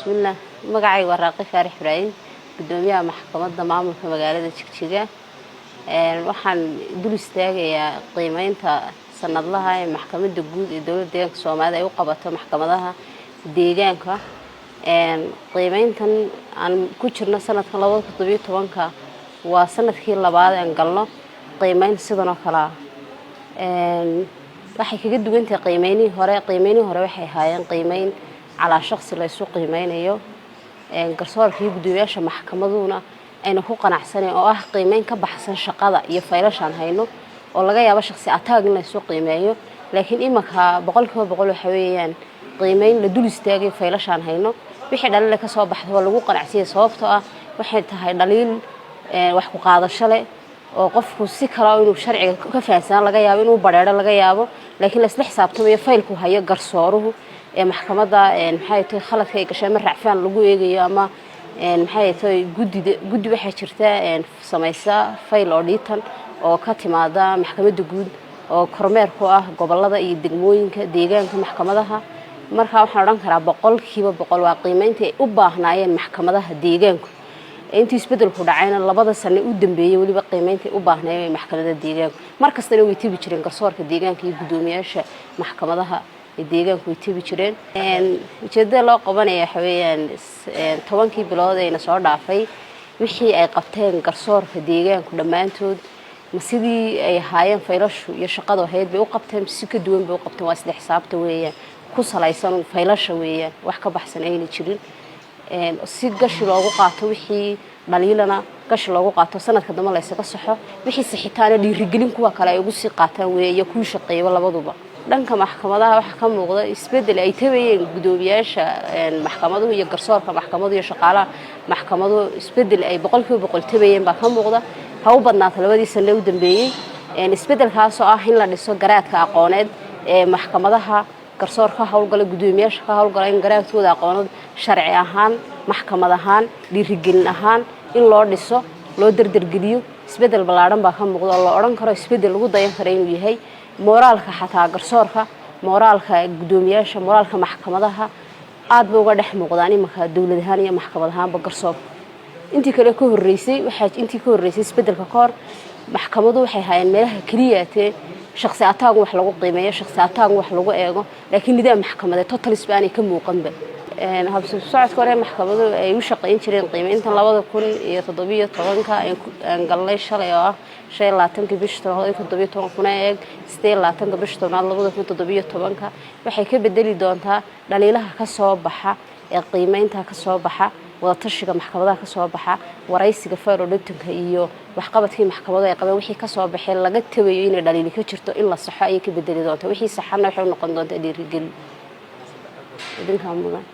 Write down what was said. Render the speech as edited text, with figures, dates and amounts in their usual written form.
بسم الله مقعي وراقي فارح إبراهيم قدوميها محكمة معمول في مقالة تشكيجة waxaan dul istaagayaa qiimeynta sanadlaha ee maxkamadda guud ee dawladda deegaanka Soomaaliya ay u qabato maxkamadaha deegaanka qiimeyntan aan ku jirno sanadka 2017 waa sanadkii labaad ee galno qiimeyn sidan oo kala waxay kaga duwan tahay qiimeynii hore waxay hayeen qiimeyn cala shakhsi la isku qiimeynayo garsoorkii gudoomiyaasha maxkamaduna ayna ku qanacsaneen oo ah qiimeyn ka baxsan shaqada iyo faylashan hayno oo laga yaabo shakhsi ataag in la soo qiimeeyo laakiin imaka 100% waxa weeyaan qiimeyn la dul istaagay faylashan hayno wixii dhaliil ka soo baxdo waa lagu qanacsiyay sababtoo ah waxay tahay dhaliil wax ku qaadasho leh oo qofku si kala inuu sharciga ka faahfaahsan laga yaabo inuu bareero laga yaabo laakiin la isla xisaabtamayo faylku hayo garsooruhu ee maxkamadda maxay tahay khaladka ay gashay mar racfaan lagu eegayo ama maxay tahay guddi waxa jirta samaysa fayl auditan oo ka timaada maxkamadda guud oo kormeer ku ah gobolada iyo degmooyinka deegaanka maxkamadaha marka waxaan oran karaa 100% waa qiimeynta ay u baahnaayeen maxkamadaha deegaanka intii isbeddelku dhacayna labada sano u dambeeyay waliba qiimeynta ay u baahnaayeen maxkamadaha deegaanka markastana way tibi jireen garsoorka deegaanka iyo gudoomiyaasha maxkamadaha deegaanku way tibi jireen ujeedada loo qabanaya waxa weeyaan 10kii bilood ee soo dhaafay wixii ay qabteen garsoorka deegaanku dhamaantood ma sidii ay haayeen faylashu iyo shaqada ahayd bay u qabteen si ka duwan bay u qabteen waa isla xisaabta weeyaan ku salaysan faylasha weeyaan wax ka baxsan ayna jirin si gashi loogu qaato wixii dhaliilana gashi loogu qaato sanadka dambe la isaga saxo wixii saxitaan dhiirigelin kuwa kale ay ugu sii qaataan weeyo ku shaqeeyo labaduba dhanka maxkamadaha waxa ka muuqda isbedel ay tabayeen gudoomiyaasha maxkamaduhu iyo garsoorka maxkamadu iyo shaqaalaha maxkamadu isbedel ay 100% tabayeen baa ka muuqda ha u badnaato labadii sano u dambeeyay isbedelkaas oo ah in la dhiso garaadka aqooneed ee maxkamadaha garsoorka hawlgala gudoomiyaasha ka hawlgala in garaadkooda aqooneed sharci ahaan maxkamad ahaan dhiirigelin ahaan in loo dhiso loo dardargeliyo isbedel balaaran baa ka muuqda oo la oran karo isbedel lagu dayan karo inuu yahay moraalka xataa garsoorka moraalka gudoomiyaasha moraalka maxkamadaha aad buu uga dhex muuqdaan imaka dawladahan iyo maxkamadahanba garsoorka intii kale ka horeysay isbedelka koor maxkamadu waxay hayeen meelaha kaliya shakhsi ataag wax lagu qiimeeyo shakhsi ataag wax lagu eego laakiin nidaam maxkamadeed total isbaani ka muuqanba habsoo socodka hore maxkamadu ay u shaqeyn jireen qiimeyntan 2017 aan galnay shalay oo ah 25 bishii 2017 kuna eeg 26 bishii 2017 waxay ka bedeli doontaa dhaliilaha ka soo baxa ee qiimeynta ka soo baxa wada tashiga maxkamadaha ka soo baxa waraysiga fayl auditanka iyo waxqabadkii maxkamadu ay qabeen wixii ka soo baxay laga tabayo in dhaliil ka jirto in la saxo ay ka bedeli doonto wixii saxana waxay noqon doontaa dhiirigelin idinka mudan